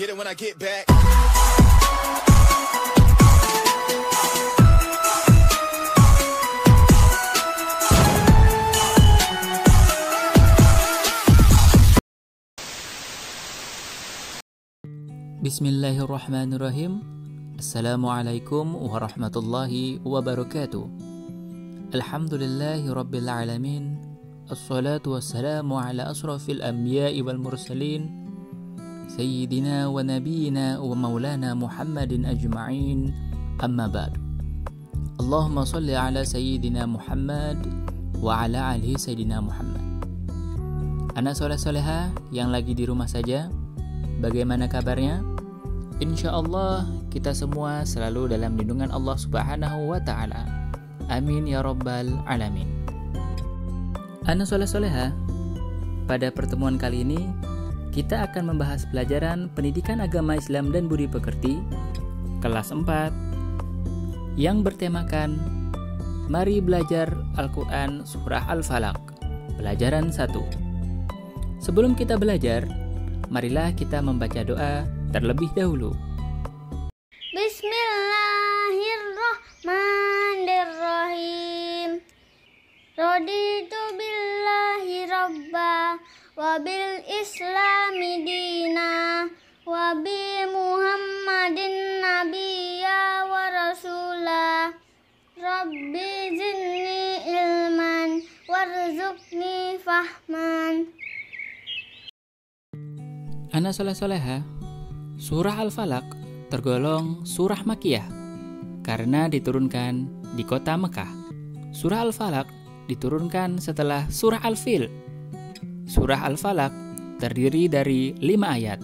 Get it when I get back. Bismillahirrahmanirrahim. Assalamualaikum warahmatullahi wabarakatuh. Alhamdulillahi rabbil alamin. Assalatu wassalamu ala asrafil anbiya'i wal mursalin Sayyidina wa nabiyina wa maulana Muhammadin ajma'in. Amma ba'du. Allahumma salli ala Sayyidina Muhammad wa ala alihi Sayyidina Muhammad. Anak soleh-soleha yang lagi di rumah saja, bagaimana kabarnya? Insya Allah kita semua selalu dalam lindungan Allah Subhanahu wa Ta'ala. Amin ya Rabbal Alamin. Anak soleh-soleha, pada pertemuan kali ini kita akan membahas pelajaran Pendidikan Agama Islam dan Budi Pekerti kelas 4 yang bertemakan Mari Belajar Al-Quran Surah Al-Falaq, pelajaran 1. Sebelum kita belajar, marilah kita membaca doa terlebih dahulu. Bismillahirrahmanirrahim. Raditu billahi rabba wa bil islami dina wa bi muhammadin nabiyya wa rasula. Rabbi zidni ilman warzuqni fahman. Anak soleh-soleha, Surah Al-Falaq tergolong surah Makkiyah karena diturunkan di kota Mekah. Surah Al-Falaq diturunkan setelah Surah Al-Fil. Surah Al-Falaq terdiri dari 5 ayat.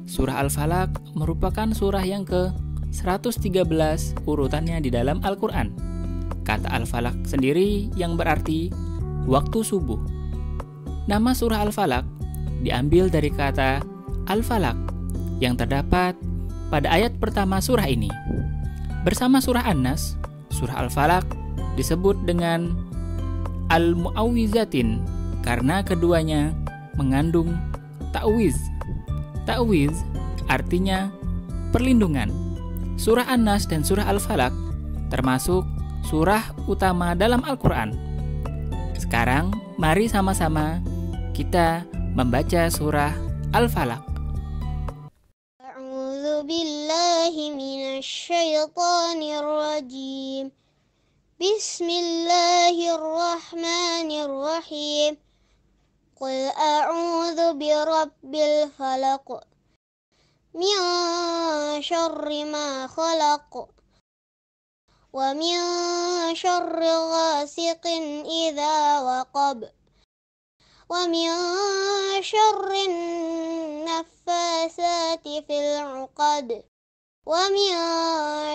Surah Al-Falaq merupakan surah yang ke-113 urutannya di dalam Al-Quran. Kata Al-Falaq sendiri yang berarti waktu subuh. Nama surah Al-Falaq diambil dari kata Al-Falaq yang terdapat pada ayat pertama surah ini. Bersama surah An-Nas, surah Al-Falaq disebut dengan Al-Mu'awwizatin karena keduanya mengandung ta'wiz. Ta'wiz artinya perlindungan. Surah An-Nas dan surah Al-Falaq termasuk surah utama dalam Al-Quran. Sekarang mari sama-sama kita membaca surah Al-Falaq. Billahi minasyaitonir rajim. Bismillahirrahmanirrahim. Qul a'udzu birabbil falaq min syarri ma khalaq wa min syarri ghasiqin idza waqab wa min syarrin naffasati fil 'uqad wa min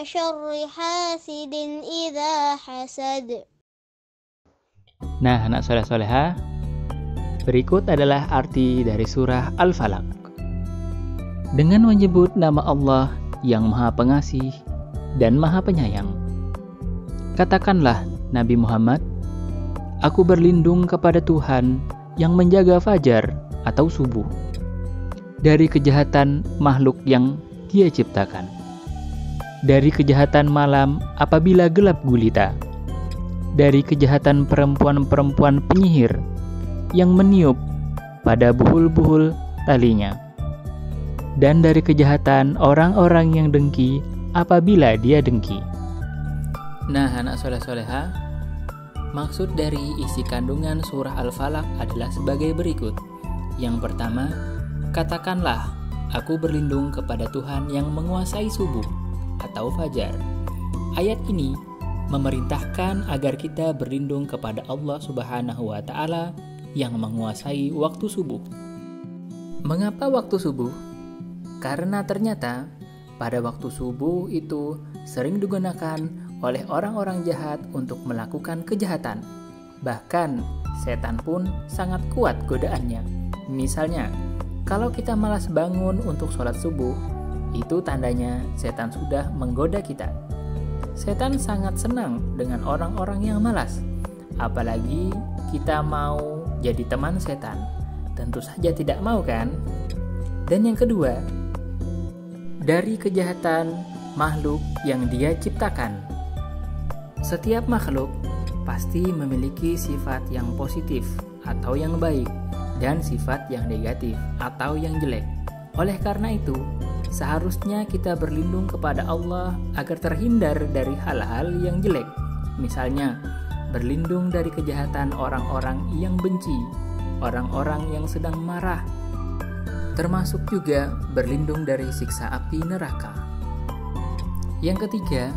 syarri hasidin idza hasad. Nah, anak soleh-soleha, berikut adalah arti dari surah Al-Falaq. Dengan menyebut nama Allah yang Maha Pengasih dan Maha Penyayang, katakanlah Nabi Muhammad, aku berlindung kepada Tuhan yang menjaga fajar atau subuh, dari kejahatan makhluk yang Dia ciptakan, dari kejahatan malam apabila gelap gulita, dari kejahatan perempuan-perempuan penyihir yang meniup pada buhul-buhul talinya, dan dari kejahatan orang-orang yang dengki apabila dia dengki. Nah, anak soleh-soleha, maksud dari isi kandungan surah Al-Falaq adalah sebagai berikut. Yang pertama, katakanlah, aku berlindung kepada Tuhan yang menguasai subuh atau fajar. Ayat ini memerintahkan agar kita berlindung kepada Allah Subhanahu wa Ta'ala yang menguasai waktu subuh. Mengapa waktu subuh? Karena ternyata pada waktu subuh itu sering digunakan oleh orang-orang jahat untuk melakukan kejahatan. Bahkan setan pun sangat kuat godaannya. Misalnya, kalau kita malas bangun untuk sholat subuh, itu tandanya setan sudah menggoda kita. Setan sangat senang dengan orang-orang yang malas. Apalagi kita mau jadi teman setan. Tentu saja tidak mau kan? Dan yang kedua, dari kejahatan makhluk yang Dia ciptakan. Setiap makhluk pasti memiliki sifat yang positif atau yang baik dan sifat yang negatif atau yang jelek. Oleh karena itu, seharusnya kita berlindung kepada Allah agar terhindar dari hal-hal yang jelek. Misalnya, berlindung dari kejahatan orang-orang yang benci, orang-orang yang sedang marah, termasuk juga berlindung dari siksa api neraka. Yang ketiga,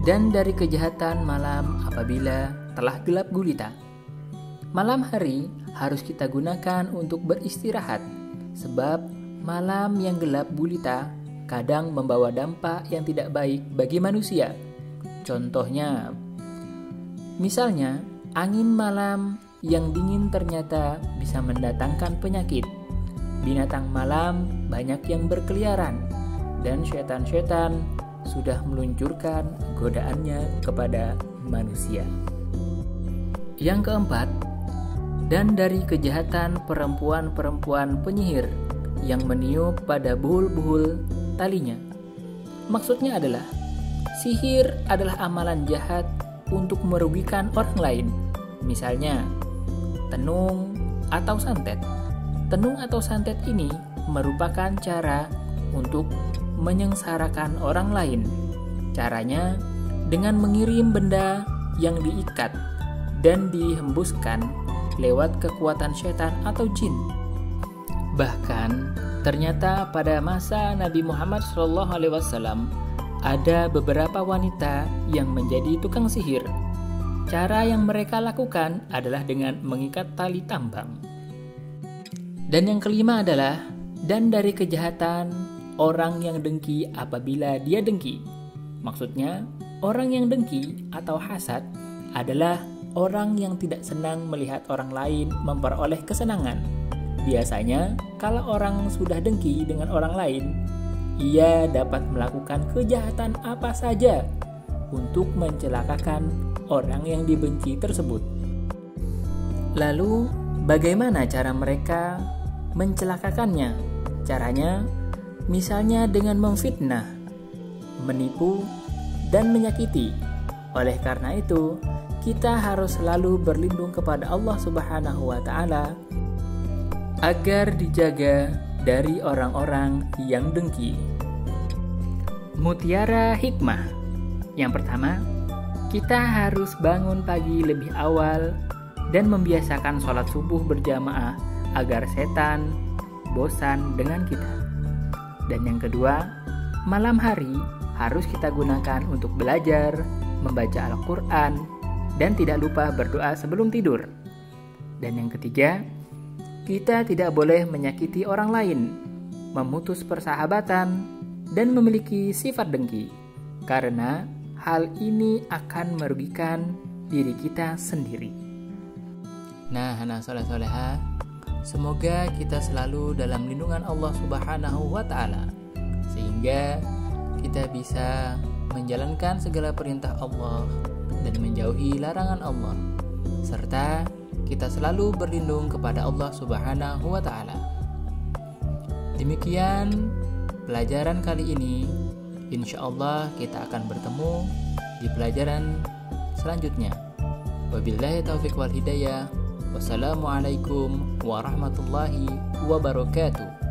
dan dari kejahatan malam apabila telah gelap gulita. Malam hari harus kita gunakan untuk beristirahat, sebab malam yang gelap gulita kadang membawa dampak yang tidak baik bagi manusia. Contohnya, misalnya angin malam yang dingin ternyata bisa mendatangkan penyakit. Binatang malam banyak yang berkeliaran, dan setan-setan sudah meluncurkan godaannya kepada manusia. Yang keempat, dan dari kejahatan perempuan-perempuan penyihir yang meniup pada buhul-buhul talinya. Maksudnya adalah, sihir adalah amalan jahat untuk merugikan orang lain. Misalnya, tenung atau santet. Tenung atau santet ini merupakan cara untuk menyengsarakan orang lain. Caranya dengan mengirim benda yang diikat dan dihembuskan lewat kekuatan setan atau jin. Bahkan ternyata pada masa Nabi Muhammad SAW ada beberapa wanita yang menjadi tukang sihir. Cara yang mereka lakukan adalah dengan mengikat tali tambang. Dan yang kelima adalah, dan dari kejahatan orang yang dengki apabila dia dengki. Maksudnya, orang yang dengki atau hasad adalah orang yang tidak senang melihat orang lain memperoleh kesenangan. Biasanya, kalau orang sudah dengki dengan orang lain, ia dapat melakukan kejahatan apa saja untuk mencelakakan orang yang dibenci tersebut. Lalu, bagaimana cara mereka mencelakakannya? Caranya, misalnya dengan memfitnah, menipu, dan menyakiti. Oleh karena itu, kita harus selalu berlindung kepada Allah Subhanahu wa Ta'ala agar dijaga dari orang-orang yang dengki. Mutiara hikmah. Yang pertama, kita harus bangun pagi lebih awal dan membiasakan sholat subuh berjamaah agar setan bosan dengan kita. Dan yang kedua, malam hari harus kita gunakan untuk belajar, membaca Al-Quran, dan tidak lupa berdoa sebelum tidur. Dan yang ketiga, kita tidak boleh menyakiti orang lain, memutus persahabatan, dan memiliki sifat dengki, karena hal ini akan merugikan diri kita sendiri. Nah, anak soleh-soleha, semoga kita selalu dalam lindungan Allah Subhanahu wa Ta'ala, sehingga kita bisa menjalankan segala perintah Allah dan menjauhi larangan Allah, serta kita selalu berlindung kepada Allah Subhanahu wa Ta'ala. Demikian pelajaran kali ini. Insya Allah kita akan bertemu di pelajaran selanjutnya. Wabillahi taufiq wal hidayah. Wassalamualaikum warahmatullahi wabarakatuh.